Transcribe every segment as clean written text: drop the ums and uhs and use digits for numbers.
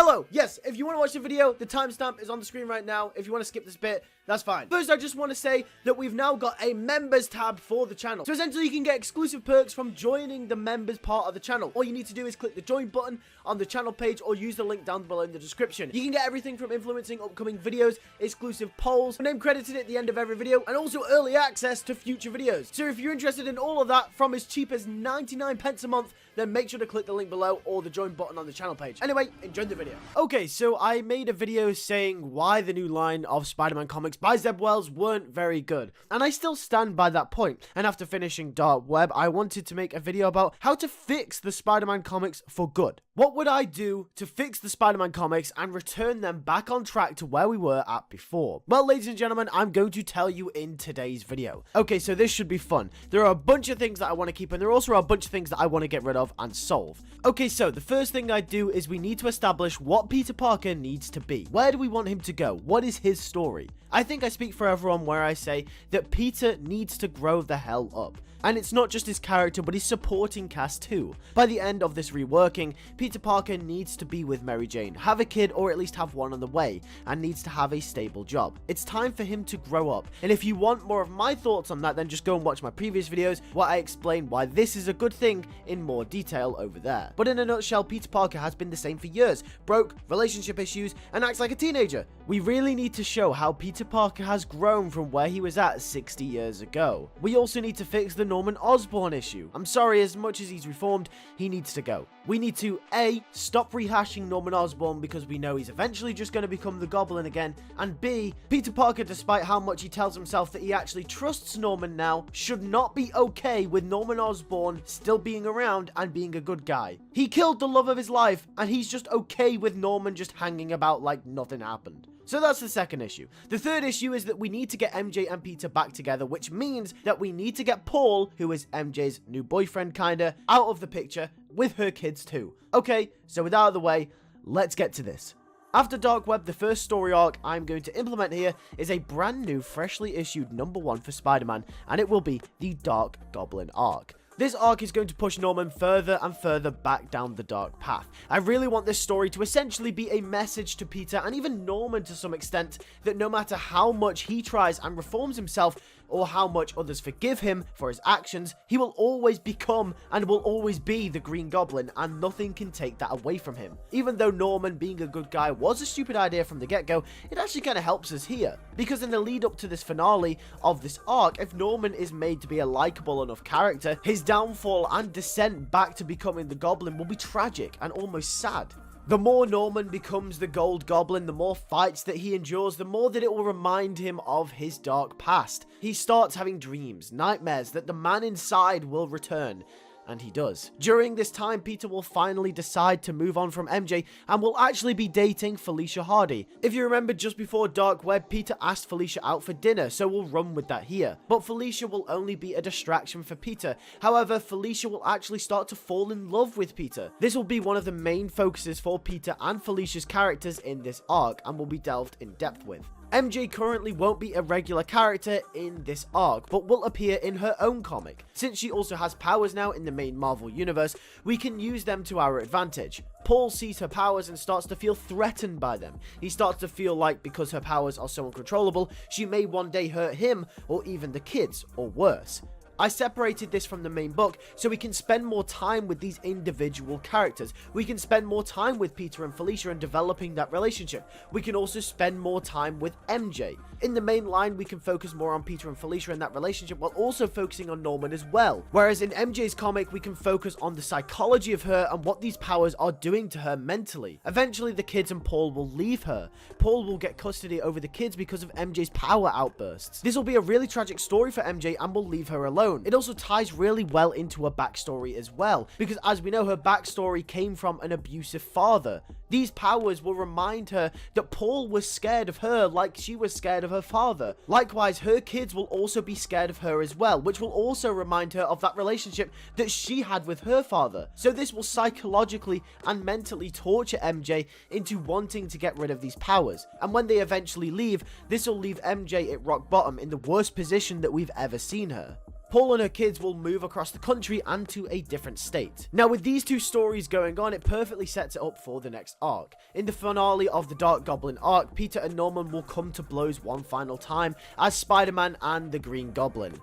Hello, yes, if you want to watch the video, the timestamp is on the screen right now. If you want to skip this bit, that's fine. First, I just want to say that we've now got a members tab for the channel. So essentially, you can get exclusive perks from joining the members part of the channel. All you need to do is click the join button on the channel page or use the link down below in the description. You can get everything from influencing upcoming videos, exclusive polls, name credited at the end of every video, and also early access to future videos. So if you're interested in all of that from as cheap as 99 pence a month, then make sure to click the link below or the join button on the channel page. Anyway, enjoy the video. Okay, so I made a video saying why the new line of Spider-Man comics by Zeb Wells weren't very good. And I still stand by that point. And after finishing Dark Web, I wanted to make a video about how to fix the Spider-Man comics for good. What would I do to fix the Spider-Man comics and return them back on track to where we were at before? Well, ladies and gentlemen, I'm going to tell you in today's video. Okay, so this should be fun. There are a bunch of things that I want to keep, and there also are a bunch of things that I want to get rid of and solve. Okay, so the first thing I do is we need to establish what Peter Parker needs to be. Where do we want him to go? What is his story? I think I speak for everyone where I say that Peter needs to grow the hell up. And it's not just his character, but his supporting cast too. By the end of this reworking, Peter Parker needs to be with Mary Jane, have a kid or at least have one on the way, and needs to have a stable job. It's time for him to grow up. And if you want more of my thoughts on that, then just go and watch my previous videos where I explain why this is a good thing in more detail over there. But in a nutshell, Peter Parker has been the same for years. Broke, relationship issues, and acts like a teenager. We really need to show how Peter Parker has grown from where he was at 60 years ago. We also need to fix the Norman Osborn issue. I'm sorry, as much as he's reformed, he needs to go. We need to A, stop rehashing Norman Osborn because we know he's eventually just going to become the Goblin again, and B, Peter Parker, despite how much he tells himself that he actually trusts Norman now, should not be okay with Norman Osborn still being around and being a good guy. He killed the love of his life, and he's just okay with Norman just hanging about like nothing happened. So that's the second issue. The third issue is that we need to get MJ and Peter back together, which means that we need to get Paul, who is MJ's new boyfriend kinda, out of the picture with her kids too. Okay, so with that out of the way, let's get to this. After Dark Web, the first story arc I'm going to implement here is a brand new, freshly issued #1 for Spider-Man, and it will be the Dark Goblin arc. This arc is going to push Norman further and further back down the dark path. I really want this story to essentially be a message to Peter and even Norman to some extent that no matter how much he tries and reforms himself or how much others forgive him for his actions, he will always become and will always be the Green Goblin, and nothing can take that away from him. Even though Norman being a good guy was a stupid idea from the get-go, it actually kind of helps us here, because in the lead up to this finale of this arc, if Norman is made to be a likable enough character, his downfall and descent back to becoming the Goblin will be tragic and almost sad. The more Norman becomes the Gold Goblin, the more fights that he endures, the more that it will remind him of his dark past. He starts having dreams, nightmares that the man inside will return. And he does. During this time, Peter will finally decide to move on from MJ and will actually be dating Felicia Hardy. If you remember, just before Dark Web, Peter asked Felicia out for dinner, so we'll run with that here. But Felicia will only be a distraction for Peter. However, Felicia will actually start to fall in love with Peter. This will be one of the main focuses for Peter and Felicia's characters in this arc and will be delved in depth with. MJ currently won't be a regular character in this arc, but will appear in her own comic. Since she also has powers now in the main Marvel universe, we can use them to our advantage. Paul sees her powers and starts to feel threatened by them. He starts to feel like because her powers are so uncontrollable, she may one day hurt him or even the kids, or worse. I separated this from the main book so we can spend more time with these individual characters. We can spend more time with Peter and Felicia and developing that relationship. We can also spend more time with MJ. In the main line, we can focus more on Peter and Felicia and that relationship while also focusing on Norman as well. Whereas in MJ's comic, we can focus on the psychology of her and what these powers are doing to her mentally. Eventually, the kids and Paul will leave her. Paul will get custody over the kids because of MJ's power outbursts. This will be a really tragic story for MJ and will leave her alone. It also ties really well into her backstory as well, because as we know, her backstory came from an abusive father. These powers will remind her that Paul was scared of her like she was scared of her father. Likewise, her kids will also be scared of her as well, which will also remind her of that relationship that she had with her father. So this will psychologically and mentally torture MJ into wanting to get rid of these powers. And when they eventually leave, this will leave MJ at rock bottom in the worst position that we've ever seen her. Paul and her kids will move across the country and to a different state. Now, with these two stories going on, it perfectly sets it up for the next arc. In the finale of the Dark Goblin arc, Peter and Norman will come to blows one final time as Spider-Man and the Green Goblin.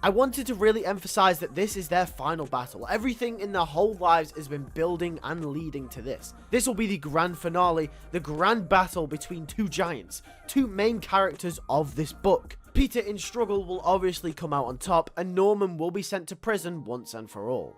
I wanted to really emphasize that this is their final battle. Everything in their whole lives has been building and leading to this. This will be the grand finale, the grand battle between two giants, two main characters of this book. Peter in struggle will obviously come out on top, and Norman will be sent to prison once and for all.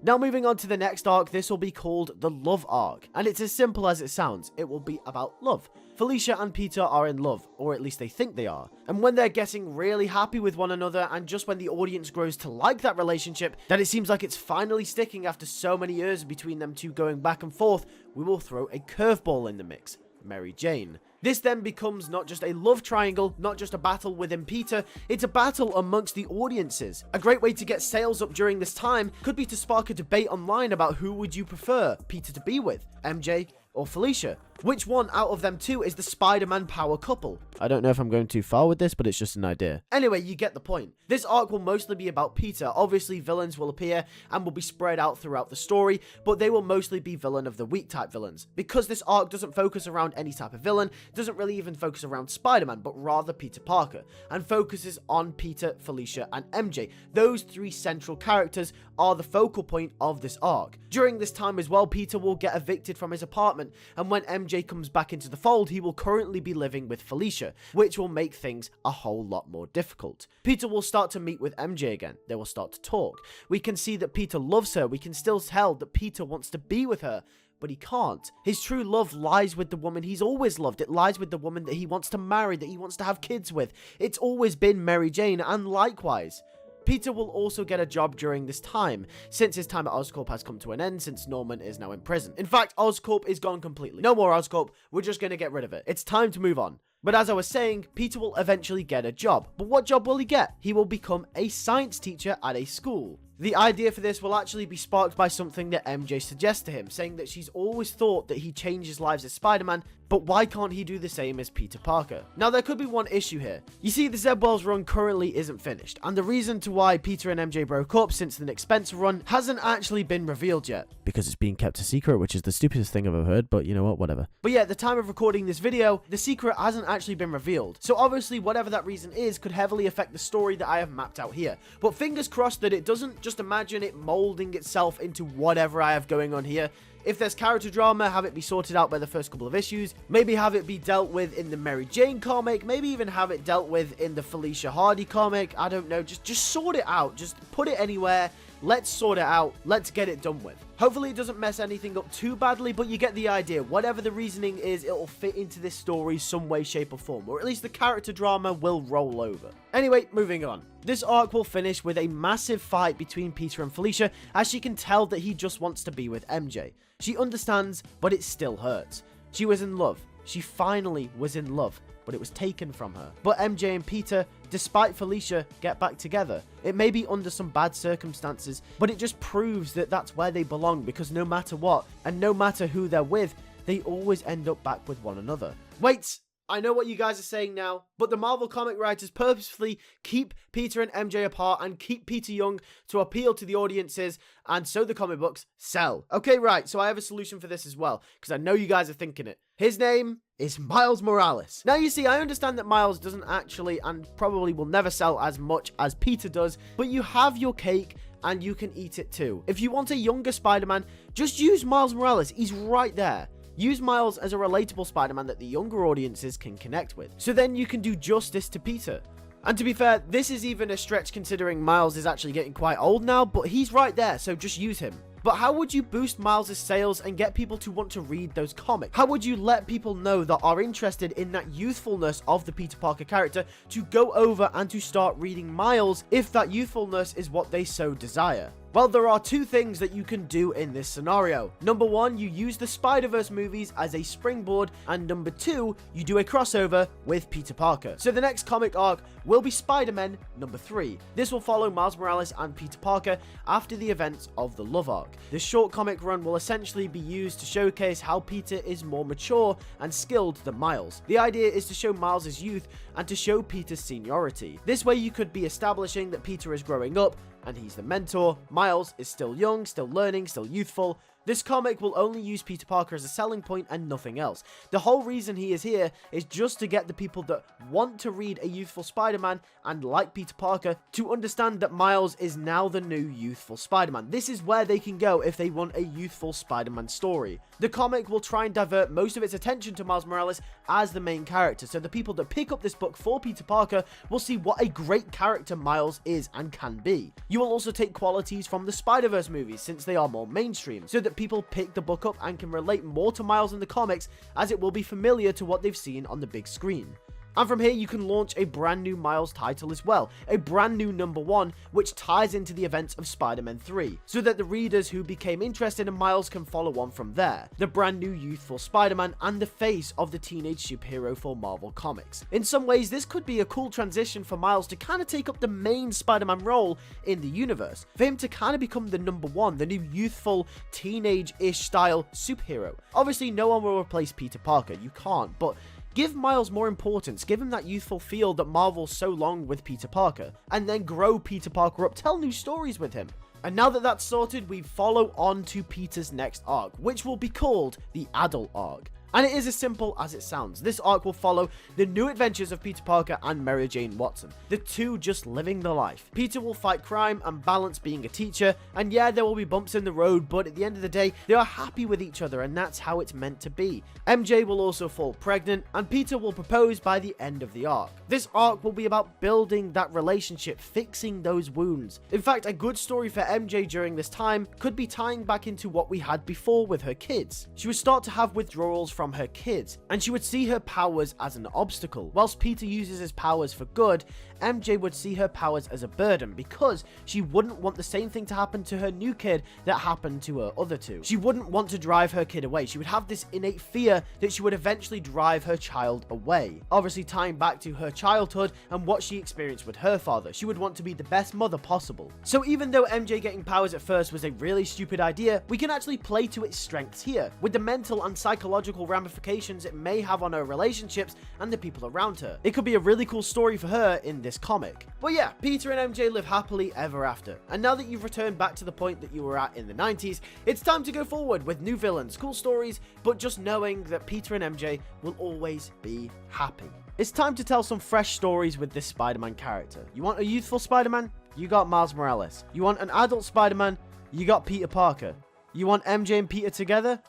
Now moving on to the next arc, this will be called the Love Arc, and it's as simple as it sounds. It will be about love. Felicia and Peter are in love, or at least they think they are. And when they're getting really happy with one another, and just when the audience grows to like that relationship, that it seems like it's finally sticking after so many years between them two going back and forth, we will throw a curveball in the mix, Mary Jane. This then becomes not just a love triangle, not just a battle within Peter, it's a battle amongst the audiences. A great way to get sales up during this time could be to spark a debate online about who would you prefer Peter to be with, MJ or Felicia. Which one out of them two is the Spider-Man power couple? I don't know if I'm going too far with this, but it's just an idea. Anyway, you get the point. This arc will mostly be about Peter. Obviously, villains will appear and will be spread out throughout the story, but they will mostly be villain of the week type villains. Because this arc doesn't focus around any type of villain, doesn't really even focus around Spider-Man, but rather Peter Parker, and focuses on Peter, Felicia, and MJ. Those three central characters are the focal point of this arc. During this time as well, Peter will get evicted from his apartment, and when MJ comes back into the fold, he will currently be living with Felicia, which will make things a whole lot more difficult. Peter will start to meet with MJ again. They will start to talk. We can see that Peter loves her. We can still tell that Peter wants to be with her, but he can't. His true love lies with the woman he's always loved. It lies with the woman that he wants to marry, that he wants to have kids with. It's always been Mary Jane, and likewise. Peter will also get a job during this time, since his time at Oscorp has come to an end since Norman is now in prison. In fact, Oscorp is gone completely. No more Oscorp, we're just going to get rid of it. It's time to move on. But as I was saying, Peter will eventually get a job. But what job will he get? He will become a science teacher at a school. The idea for this will actually be sparked by something that MJ suggests to him, saying that she's always thought that he changes lives as Spider-Man, but why can't he do the same as Peter Parker? Now, there could be one issue here. You see, the Zeb Wells run currently isn't finished, and the reason to why Peter and MJ broke up since the Nick Spencer run hasn't actually been revealed yet. Because it's being kept a secret, which is the stupidest thing I've ever heard, but you know what, whatever. But yeah, at the time of recording this video, the secret hasn't actually been revealed. So obviously, whatever that reason is could heavily affect the story that I have mapped out here. But fingers crossed that it doesn't. Just imagine it molding itself into whatever I have going on here. If there's character drama, have it be sorted out by the first couple of issues. Maybe have it be dealt with in the Mary Jane comic. Maybe even have it dealt with in the Felicia Hardy comic. I don't know. Just sort it out. Just put it anywhere. Let's sort it out. Let's get it done with. Hopefully it doesn't mess anything up too badly, but you get the idea. Whatever the reasoning is, it will fit into this story some way, shape, or form. Or at least the character drama will roll over. Anyway, moving on. This arc will finish with a massive fight between Peter and Felicia, as she can tell that he just wants to be with MJ. She understands, but it still hurts. She was in love. She finally was in love, but it was taken from her. But MJ and Peter, despite Felicia, get back together. It may be under some bad circumstances, but it just proves that that's where they belong, because no matter what, and no matter who they're with, they always end up back with one another. Wait! I know what you guys are saying now, but the Marvel comic writers purposefully keep Peter and MJ apart and keep Peter young to appeal to the audiences, and so the comic books sell. Okay, right, so I have a solution for this as well, because I know you guys are thinking it. His name is Miles Morales. Now, you see, I understand that Miles doesn't actually, and probably will never sell as much as Peter does, but you have your cake, and you can eat it too. If you want a younger Spider-Man, just use Miles Morales. He's right there. Use Miles as a relatable Spider-Man that the younger audiences can connect with. So then you can do justice to Peter. And to be fair, this is even a stretch considering Miles is actually getting quite old now, but he's right there, so just use him. But how would you boost Miles' sales and get people to want to read those comics? How would you let people know that are interested in that youthfulness of the Peter Parker character to go over and to start reading Miles if that youthfulness is what they so desire? Well, there are two things that you can do in this scenario. Number one, you use the Spider-Verse movies as a springboard, and number two, you do a crossover with Peter Parker. So the next comic arc will be Spider-Man number 3. This will follow Miles Morales and Peter Parker after the events of the Love Arc. This short comic run will essentially be used to showcase how Peter is more mature and skilled than Miles. The idea is to show Miles' youth and to show Peter's seniority. This way you could be establishing that Peter is growing up and he's the mentor. Miles is still young, still learning, still youthful. This comic will only use Peter Parker as a selling point and nothing else. The whole reason he is here is just to get the people that want to read a youthful Spider-Man and like Peter Parker to understand that Miles is now the new youthful Spider-Man. This is where they can go if they want a youthful Spider-Man story. The comic will try and divert most of its attention to Miles Morales as the main character, so the people that pick up this book for Peter Parker will see what a great character Miles is and can be. You will also take qualities from the Spider-Verse movies since they are more mainstream, so that people pick the book up and can relate more to Miles in the comics, as it will be familiar to what they've seen on the big screen. And from here you can launch a brand new Miles title as well, a brand new number 1 which ties into the events of Spider-Man 3, so that the readers who became interested in Miles can follow on from there. The brand new youthful Spider-Man and the face of the teenage superhero for Marvel Comics. In some ways this could be a cool transition for Miles to kind of take up the main Spider-Man role in the universe, for him to kind of become the number 1, the new youthful teenage-ish style superhero. Obviously no one will replace Peter Parker, you can't, but give Miles more importance, give him that youthful feel that Marvel's so long with Peter Parker, and then grow Peter Parker up, tell new stories with him. And now that that's sorted, we follow on to Peter's next arc, which will be called the Adult Arc. And it is as simple as it sounds. This arc will follow the new adventures of Peter Parker and Mary Jane Watson, the two just living the life. Peter will fight crime and balance being a teacher, and yeah, there will be bumps in the road, but at the end of the day, they are happy with each other, and that's how it's meant to be. MJ will also fall pregnant, and Peter will propose by the end of the arc. This arc will be about building that relationship, fixing those wounds. In fact, a good story for MJ during this time could be tying back into what we had before with her kids. She would start to have withdrawals from her kids, and she would see her powers as an obstacle. Whilst Peter uses his powers for good, MJ would see her powers as a burden, because she wouldn't want the same thing to happen to her new kid that happened to her other two. She wouldn't want to drive her kid away. She would have this innate fear that she would eventually drive her child away. Obviously tying back to her childhood and what she experienced with her father. She would want to be the best mother possible. So even though MJ getting powers at first was a really stupid idea, we can actually play to its strengths here, with the mental and psychological ramifications it may have on her relationships and the people around her. It could be a really cool story for her in this comic. But yeah, Peter and MJ live happily ever after. And now that you've returned back to the point that you were at in the 90s, it's time to go forward with new villains, cool stories, but just knowing that Peter and MJ will always be happy. It's time to tell some fresh stories with this Spider-Man character. You want a youthful Spider-Man? You got Miles Morales. You want an adult Spider-Man? You got Peter Parker. You want MJ and Peter together?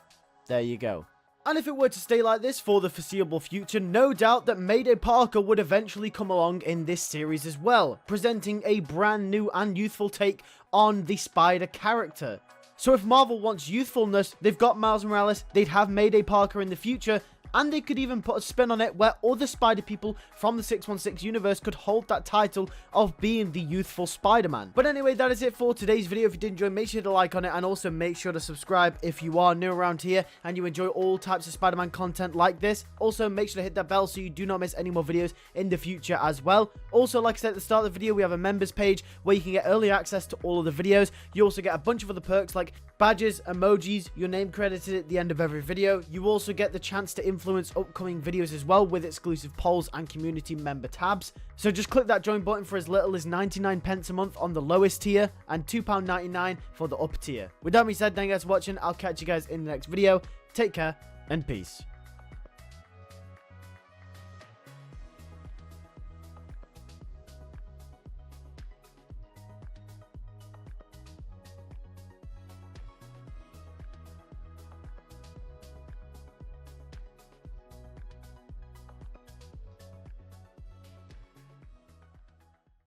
There you go. And if it were to stay like this for the foreseeable future, no doubt that Mayday Parker would eventually come along in this series as well, presenting a brand new and youthful take on the Spider character. So if Marvel wants youthfulness, they've got Miles Morales, they'd have Mayday Parker in the future, and they could even put a spin on it where other Spider people from the 616 universe could hold that title of being the youthful Spider-Man. But anyway, that is it for today's video. If you did enjoy, make sure to like on it, and also make sure to subscribe if you are new around here and you enjoy all types of Spider-Man content like this. Also, make sure to hit that bell so you do not miss any more videos in the future as well. Also, like I said at the start of the video, we have a members page where you can get early access to all of the videos. You also get a bunch of other perks like badges, emojis, your name credited at the end of every video. You also get the chance to influence upcoming videos as well with exclusive polls and community member tabs. So just click that join button for as little as 99 pence a month on the lowest tier and £2.99 for the upper tier. With that being said, thank you guys for watching. I'll catch you guys in the next video. Take care and peace.